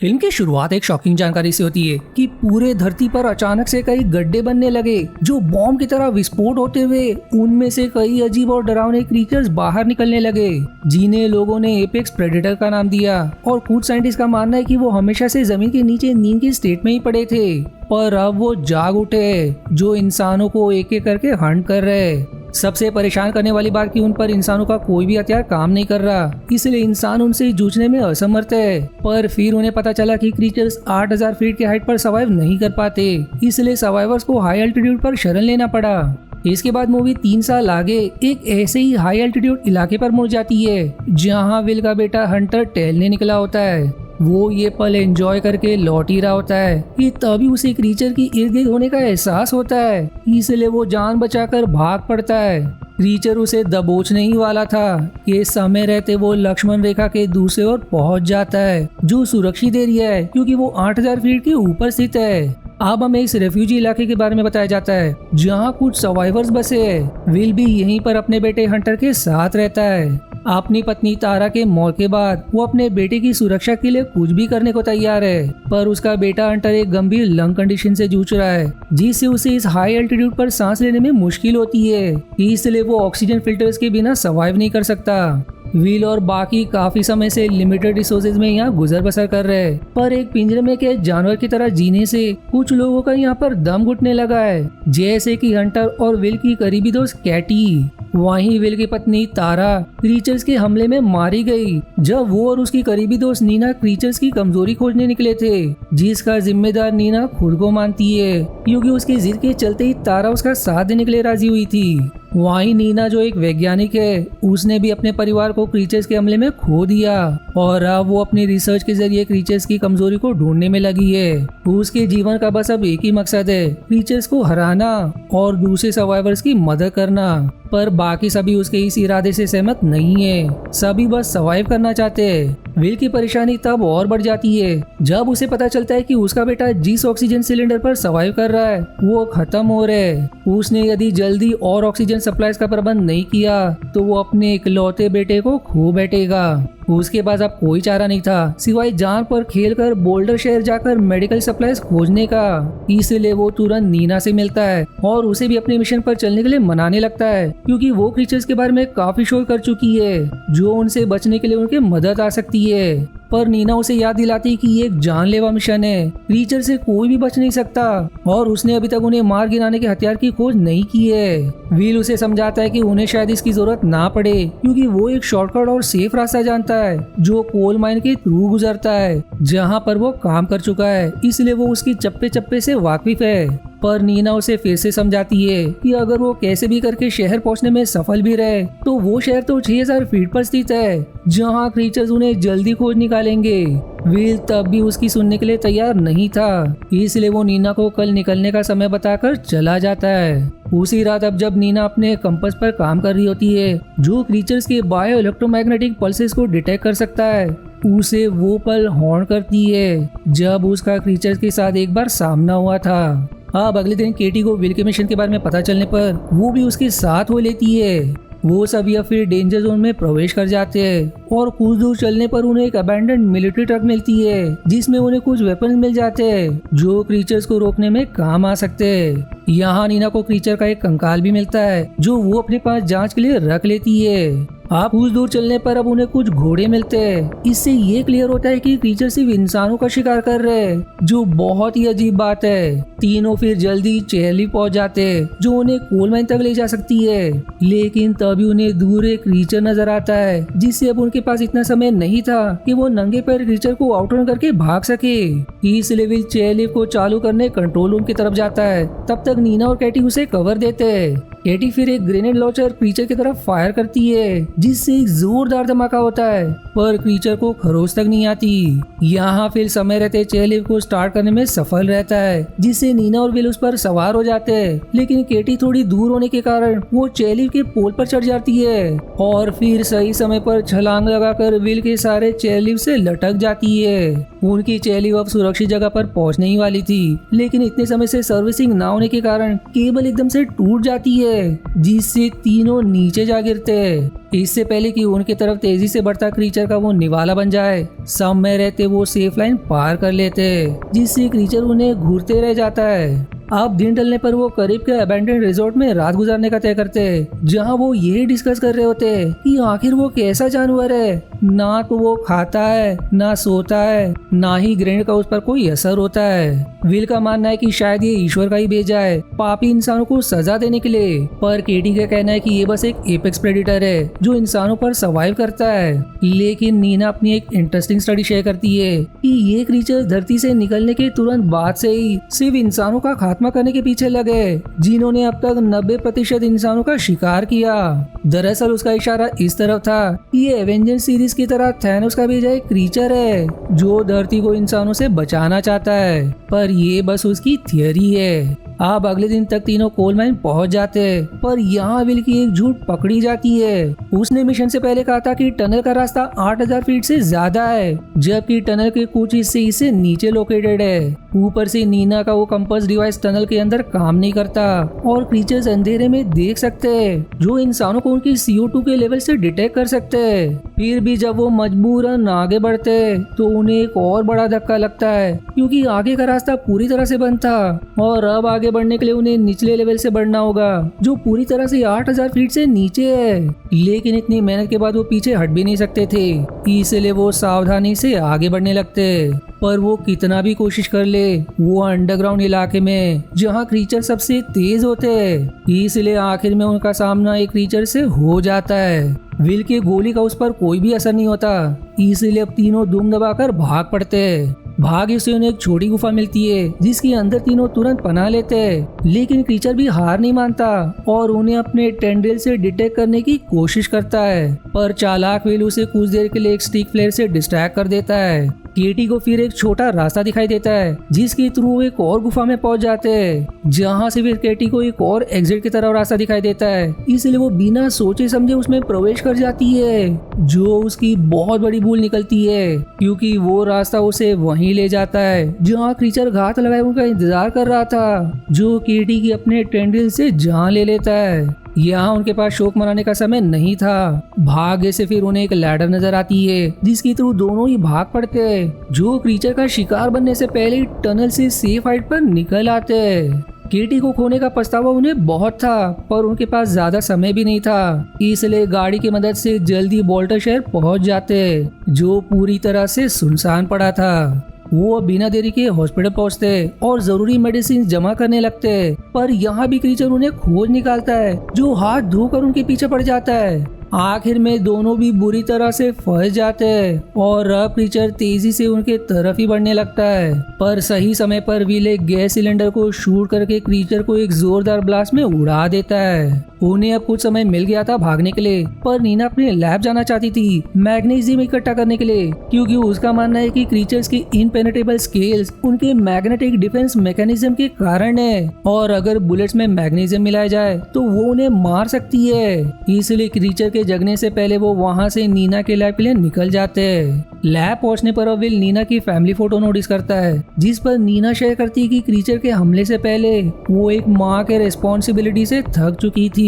Film की शुरुआत एक शॉकिंग जानकारी से होती है कि पूरे धरती पर अचानक से कई गड्ढे बनने लगे जो बॉम्ब की तरह विस्फोट होते हुए उनमें से कई अजीब और डरावने क्रीचर्स बाहर निकलने लगे, जिन्हें लोगों ने एपेक्स प्रेडेटर का नाम दिया। और कुछ साइंटिस्ट का मानना है कि वो हमेशा से जमीन के नीचे नींद की स्टेट में ही पड़े थे, पर अब वो जाग उठे जो इंसानों को एक एक करके हंट कर रहे। सबसे परेशान करने वाली बात कि उन पर इंसानों का कोई भी हथियार काम नहीं कर रहा, इसलिए इंसान उनसे जूझने में असमर्थ है। पर फिर उन्हें पता चला कि क्रीचर्स 8000 फीट के हाइट पर सर्वाइव नहीं कर पाते, इसलिए सर्वाइवर्स को हाई एल्टीट्यूड पर शरण लेना पड़ा। इसके बाद मूवी 3 साल आगे एक ऐसे ही हाई एल्टीट्यूड इलाके पर मुड़ जाती है जहां विल का बेटा हंटर टहलने निकला होता है। वो ये पल एंजॉय करके लौट ही रहा होता है कि तभी उसे क्रीचर की इर्द गिर्द होने का एहसास होता है, इसलिए वो जान बचाकर भाग पड़ता है। क्रीचर उसे दबोचने ही वाला था कि समय रहते वो लक्ष्मण रेखा के दूसरे ओर पहुंच जाता है जो सुरक्षित एरिया है क्योंकि वो 8000 फीट के ऊपर स्थित है। अब हमें इस रेफ्यूजी इलाके के बारे में बताया जाता है जहाँ कुछ सर्वाइवर्स बसे हैं। विल भी यहीं पर अपने बेटे हंटर के साथ रहता है। अपनी पत्नी तारा के मौत के बाद वो अपने बेटे की सुरक्षा के लिए कुछ भी करने को तैयार है, पर उसका बेटा हंटर एक गंभीर लंग कंडीशन से जूझ रहा है जिससे उसे इस हाई एल्टीट्यूड पर सांस लेने में मुश्किल होती है, इसलिए वो ऑक्सीजन फिल्टर्स के बिना सर्वाइव नहीं कर सकता। विल और बाकी काफी समय से लिमिटेड रिसोर्सेज में यहाँ गुजर बसर कर रहे हैं, पर एक पिंजरे में कैद जानवर की तरह जीने से कुछ लोगों का यहाँ पर दम घुटने लगा है, जैसे कि हंटर और विल की करीबी दोस्त कैटी। वहीं विल की पत्नी तारा क्रीचर्स के हमले में मारी गई जब वो और उसकी करीबी दोस्त नीना क्रीचर्स की कमजोरी खोजने निकले थे, जिसका जिम्मेदार नीना खुद को मानती है क्योंकि उसकी जिद के चलते ही तारा उसका साथ देने के लिए राजी हुई थी। वहीं नीना जो एक वैज्ञानिक है, उसने भी अपने परिवार को क्रीचर्स के हमले में खो दिया और अब वो अपनी रिसर्च के जरिए क्रीचर्स की कमजोरी को ढूंढने में लगी है। उसके जीवन का बस अब एक ही मकसद है, क्रीचर्स को हराना और दूसरे सर्वाइवर्स की मदद करना। पर बाकी सभी उसके इस इरादे से सहमत नहीं है, सभी बस सर्वाइव करना चाहते हैं। विल की परेशानी तब और बढ़ जाती है जब उसे पता चलता है कि उसका बेटा जिस ऑक्सीजन सिलेंडर पर सर्वाइव कर रहा है वो खत्म हो रहा है। उसने यदि जल्दी और ऑक्सीजन सप्लाईज का प्रबंध नहीं किया तो वो अपने इकलौते बेटे को खो बैठेगा। उसके पास अब कोई चारा नहीं था सिवाय जान पर खेलकर बोल्डर शहर जाकर मेडिकल सप्लाईज खोजने का, इसलिए वो तुरंत नीना से मिलता है और उसे भी अपने मिशन पर चलने के लिए मनाने लगता है क्योंकि वो क्रीचर्स के बारे में काफी शोध कर चुकी है जो उनसे बचने के लिए उनके मदद आ सकती है। पर नीना उसे याद दिलाती कि ये एक जानलेवा मिशन है, क्रीचर से कोई भी बच नहीं सकता और उसने अभी तक उन्हें मार गिराने के हथियार की खोज नहीं की है। विल उसे समझाता है कि उन्हें शायद इसकी जरूरत ना पड़े क्योंकि वो एक शॉर्टकट और सेफ रास्ता जानता है जो कोल माइन के थ्रू गुजरता है जहाँ पर वो काम कर चुका है, इसलिए वो उसकी चप्पे चप्पे से वाकिफ है। पर नीना उसे फिर से समझाती है कि अगर वो कैसे भी करके शहर पहुंचने में सफल भी रहे तो वो शहर तो 6000 फीट पर स्थित है जहां क्रीचर्स उन्हें जल्दी खोज निकालेंगे। विल तब भी उसकी सुनने के लिए तैयार नहीं था, इसलिए वो नीना को कल निकलने का समय बताकर चला जाता है। उसी रात अब जब नीना अपने कंपास पर काम कर रही होती है जो क्रीचर्स के बायो इलेक्ट्रोमैग्नेटिक पल्सेस को डिटेक्ट कर सकता है, उसे वो पल हॉर्न करती है जब उसका क्रीचर्स के साथ एक बार सामना हुआ था। अब अगले दिन केटी को विल के मिशन के बारे में पता चलने पर वो भी उसके साथ हो लेती है। वो सभी अब फिर डेंजर जोन में प्रवेश कर जाते हैं और कुछ दूर चलने पर उन्हें एक अबैंडन्ड मिलिट्री ट्रक मिलती है जिसमें उन्हें कुछ वेपन मिल जाते हैं जो क्रीचर्स को रोकने में काम आ सकते हैं। यहाँ नीना को क्रीचर का एक कंकाल भी मिलता है जो वो अपने पास जांच के लिए रख लेती है। आप कुछ दूर चलने पर अब उन्हें कुछ घोड़े मिलते हैं, इससे ये क्लियर होता है कि क्रीचर सिर्फ इंसानों का शिकार कर रहे हैं जो बहुत ही अजीब बात है। तीनों फिर जल्दी चेहली पहुंच जाते हैं जो उन्हें कोल माइन तक ले जा सकती है, लेकिन तभी उन्हें दूर एक क्रीचर नजर आता है जिससे अब उनके पास इतना समय नहीं था कि वो नंगे पैर क्रीचर को आउटरन करके भाग सके। इसलिए विल चेयरलिफ्ट को चालू करने कंट्रोल रूम की तरफ जाता है, तब तक नीना और कैटी उसे कवर देते हैं। कैटी फिर एक ग्रेनेड लॉन्चर क्रीचर की तरफ फायर करती है जिससे एक जोरदार धमाका होता है, पर क्रीचर को खरोच तक नहीं आती। यहाँ फिर समय रहते चेयरलिफ्ट को स्टार्ट करने में सफल रहता है जिससे नीना और विल उस पर सवार हो जाते हैं, लेकिन केटी थोड़ी दूर होने के कारण वो चेयरलिफ्ट के पोल पर चढ़ जाती है और फिर सही समय पर छलांग लगाकर विल के सारे चेयरलिफ्ट से लटक जाती है। उनकी चेयरलिफ्ट अब सुरक्षित जगह पर पहुंचने ही वाली थी, लेकिन इतने समय से सर्विसिंग ना होने के कारण केबल एकदम से टूट जाती है है जिससे तीनों नीचे जा गिरते। इससे पहले कि उनकी तरफ तेजी से बढ़ता क्रीचर का वो निवाला बन जाए, सब में रहते वो सेफ लाइन पार कर लेते, जिससे क्रीचर उन्हें घूरते रह जाता है। अब दिन ढलने पर वो करीब के अबैंडन रिजॉर्ट में रात गुजारने का तय करते, जहां वो यही डिस्कस कर रहे होते कि आखिर वो कैसा जानवर है, ना तो वो खाता है, ना सोता है, ना ही ग्रहण का उस पर कोई असर होता है। विल का मानना है कि शायद ये ईश्वर का ही भेजा है पापी इंसानों को सजा देने के लिए, पर केटी का कहना है कि ये बस एक एपेक्स प्रेडिटर है जो इंसानों पर सर्वाइव करता है। लेकिन नीना अपनी एक इंटरेस्टिंग स्टडी शेयर करती है कि ये क्रीचर धरती से निकलने के तुरंत बाद से ही सिर्फ इंसानों का खात्मा करने के पीछे लगे, जिन्होंने अब तक 90% इंसानों का शिकार किया। दरअसल उसका इशारा इस तरफ था कि ये एवेंजर्स सीरीज की तरह थैनोस का भेजा एक क्रीचर है जो धरती को इंसानों से बचाना चाहता है, पर ये बस उसकी थियरी है। अब अगले दिन तक तीनों कोल माइन पहुंच जाते, पर यहाँ विल की एक झूठ पकड़ी जाती है। उसने मिशन से पहले कहा था कि टनल का रास्ता 8000 फीट से ज्यादा है, जबकि टनल के कुछ हिस्से इससे नीचे लोकेटेड है। ऊपर से नीना का वो कंपास डिवाइस टनल के अंदर काम नहीं करता और क्रीचर्स अंधेरे में देख सकते हैं, जो इंसानों को उनकी CO2 के लेवल से डिटेक्ट कर सकते हैं। फिर भी जब वो मजबूरन आगे बढ़ते तो उन्हें एक और बड़ा धक्का लगता है, क्योंकि आगे का रास्ता पूरी तरह से बंद था और अब आगे बढ़ने के लिए उन्हें निचले लेवल से बढ़ना होगा, जो पूरी तरह से 8000 फीट से नीचे है। लेकिन इतनी मेहनत के बाद वो पीछे हट भी नहीं सकते थे, इसलिए वो सावधानी से आगे बढ़ने लगते। पर वो कितना भी कोशिश कर ले, वो अंडरग्राउंड इलाके में जहाँ क्रीचर सबसे तेज होते हैं, इसलिए आखिर में उनका सामना एक क्रीचर से हो जाता है। विल के गोली का उस पर कोई भी असर नहीं होता, इसलिए अब तीनों दुम दबाकर भाग पड़ते। भाग्य से उन्हें एक छोटी गुफा मिलती है जिसके अंदर तीनों तुरंत पनाह लेते हैं, लेकिन क्रीचर भी हार नहीं मानता और उन्हें अपने टेंड्रिल से डिटेक्ट करने की कोशिश करता है, पर चालाक विल उसे कुछ देर के लिए एक स्टिक फ्लेयर से डिस्ट्रैक्ट कर देता है। केटी को फिर एक छोटा रास्ता दिखाई देता है जिसके थ्रू वो एक और गुफा में पहुंच जाते हैं, जहां से फिर केटी को एक और एग्जिट की तरफ रास्ता दिखाई देता है, इसलिए वो बिना सोचे समझे उसमें प्रवेश कर जाती है, जो उसकी बहुत बड़ी भूल निकलती है, क्योंकि वो रास्ता उसे वहीं ले जाता है जहां क्रीचर घात लगाए उनका इंतजार कर रहा था, जो केटी की अपने टेंड्रिल से जान ले लेता है। यहाँ उनके पास शोक मनाने का समय नहीं था। भाग्य से फिर उन्हें एक लैडर नजर आती है जिसके थ्रू दोनों ही भाग पड़ते हैं, जो क्रीचर का शिकार बनने से पहले ही टनल से सेफ हाइट पर निकल आते हैं। केटी को खोने का पछतावा उन्हें बहुत था, पर उनके पास ज्यादा समय भी नहीं था, इसलिए गाड़ी की मदद से जल्दी बोल्टर शहर पहुंच जाते, जो पूरी तरह से सुनसान पड़ा था। वो बिना देरी के हॉस्पिटल पहुंचते और जरूरी मेडिसिन जमा करने लगते, पर यहाँ भी क्रीचर उन्हें खोज निकालता है, जो हाथ धोकर उनके पीछे पड़ जाता है। आखिर में दोनों भी बुरी तरह से फंस जाते हैं और अब क्रीचर तेजी से उनके तरफ ही बढ़ने लगता है, पर सही समय पर विल एक गैस सिलेंडर को शूट करके क्रीचर को एक जोरदार ब्लास्ट में उड़ा देता है। उन्हें अब कुछ समय मिल गया था भागने के लिए, पर नीना अपने लैब जाना चाहती थी मैग्नीशियम इकट्ठा करने के लिए, क्योंकि उसका मानना है कि क्रीचर्स की इनपेनिट्रेबल स्केल्स उनके मैग्नेटिक डिफेंस मैकेनिज्म के कारण है, और अगर बुलेट्स में मैग्नीशियम मिलाया जाए तो वो उन्हें मार सकती है। इसलिए क्रीचर के जगने से पहले वो वहां से नीना के लैब के लिए निकल जाते हैं। लैब पहुंचने पर विल नीना की फैमिली फोटो नोटिस करता है, जिस पर नीना शेयर करती है कि क्रीचर के हमले से पहले वो एक माँ के रिस्पॉन्सिबिलिटी से थक चुकी थी।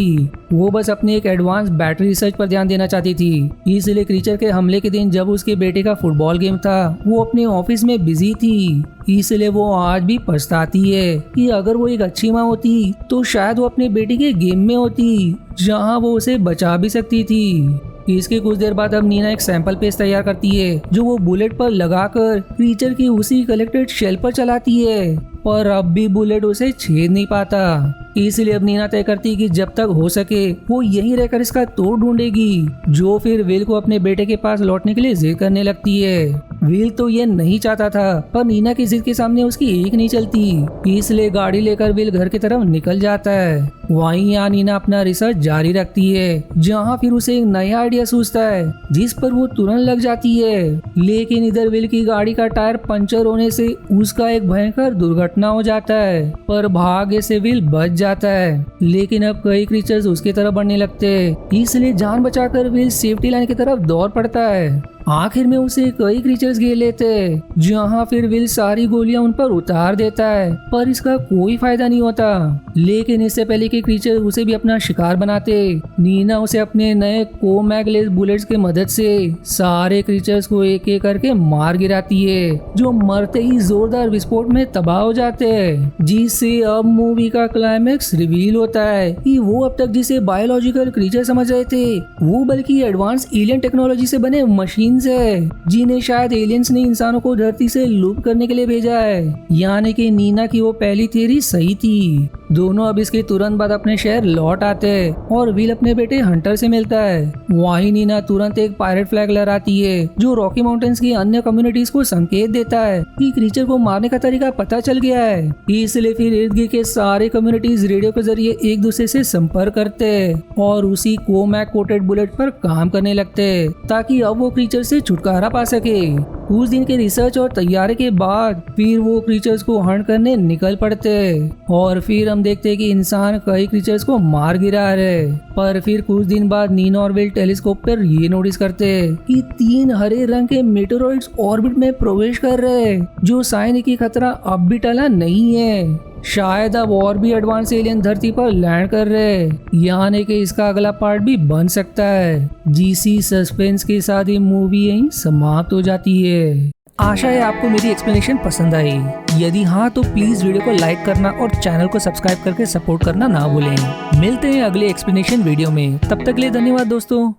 वो बस अपनी एक एडवांस बैटरी रिसर्च पर ध्यान देना चाहती थी, इसलिए क्रीचर के हमले के दिन जब उसके बेटे का फुटबॉल गेम था, वो अपने ऑफिस में बिजी थी। इसलिए वो आज भी पछताती है कि अगर वो एक अच्छी माँ होती तो शायद वो अपने बेटे के गेम में होती, जहाँ वो उसे बचा भी सकती थी। इसके कुछ देर बाद अब नीना एक सैंपल पेस्ट तैयार करती है, जो वो बुलेट पर लगाकर क्रीचर की उसी कलेक्टेड शेल पर चलाती है, पर अब भी बुलेट उसे छेद नहीं पाता। इसलिए अब नीना तय करती है कि जब तक हो सके वो यहीं रहकर इसका तोड़ ढूंढेगी, जो फिर विल को अपने बेटे के पास लौटने के लिए जिद करने लगती है। विल तो ये नहीं चाहता था, पर नीना की जिद के सामने उसकी एक नहीं चलती, इसलिए गाड़ी लेकर विल घर की तरफ निकल जाता है। वहीं यहाँ नीना अपना रिसर्च जारी रखती है, जहाँ फिर उसे एक नया आइडिया सूझता है जिस पर वो तुरंत लग जाती है। लेकिन इधर विल की गाड़ी का टायर पंचर होने से उसका एक भयंकर दुर्घटना हो जाता है, पर भाग्य से विल बच जाता है। लेकिन अब कई क्रीचर्स उसकी तरफ बढ़ने लगते हैं, इसलिए जान बचाकर विल सेफ्टी लाइन की तरफ दौड़ पड़ता है। आखिर में उसे कई क्रीचर्स घेर लेते, जहाँ फिर विल सारी गोलियां उन पर उतार देता है, पर इसका कोई फायदा नहीं होता। लेकिन इससे पहले कि क्रीचर उसे भी अपना शिकार बनाते, नीना उसे अपने नए कोमैगलेस बुलेट्स के मदद से सारे क्रीचर्स को एक एक करके मार गिराती है, जो मरते ही जोरदार विस्फोट में तबाह हो जाते हैं। जिससे अब मूवी का क्लाइमेक्स रिवील होता है कि वो अब तक जिसे बायोलॉजिकल क्रीचर समझ रहे थे, वो बल्कि एडवांस एलियन टेक्नोलॉजी से बने मशीन्स है, जिन्हें शायद एलियंस ने इंसानों को धरती से लूप करने के लिए भेजा है। यानी कि नीना की वो पहली थ्योरी सही थी। दोनों अब इसके तुरंत बाद अपने शहर लौट आते हैं और विल अपने बेटे हंटर से मिलता है। वहीं नीना तुरंत एक पायरेट फ्लैग लहराती है, जो रॉकी माउंटेन्स की अन्य कम्युनिटीज को संकेत देता है कि क्रीचर को मारने का तरीका पता चल गया है। इसलिए फिर इर्द गिर्द के सारे कम्युनिटीज रेडियो के जरिए एक दूसरे से संपर्क करते हैं और उसी कोमैक कोटेड बुलेट पर काम करने लगते हैं, ताकि अब वो क्रीचर से छुटकारा पा सके। कुछ दिन के रिसर्च और तैयारी के बाद फिर वो क्रीचर्स को हंट करने निकल पड़ते हैं और फिर हम देखते हैं कि इंसान कई क्रीचर्स को मार गिरा रहे। पर फिर कुछ दिन बाद नीना और विल टेलीस्कोप पर ये नोटिस करते हैं कि 3 हरे रंग के मेटेरॉइड्स ऑर्बिट में प्रवेश कर रहे हैं, जो साइन की खतरा अब भी टला नहीं है। शायद अब और भी एडवांस एलियन धरती पर लैंड कर रहे हैं, यानी कि इसका अगला पार्ट भी बन सकता है। जीसी सस्पेंस के साथ ये मूवी यहीं समाप्त हो जाती है। आशा है आपको मेरी एक्सप्लेनेशन पसंद आई। यदि हाँ तो प्लीज वीडियो को लाइक करना और चैनल को सब्सक्राइब करके सपोर्ट करना ना भूलें। मिलते हैं अगले एक्सप्लेनेशन वीडियो में, तब तक के लिए धन्यवाद दोस्तों।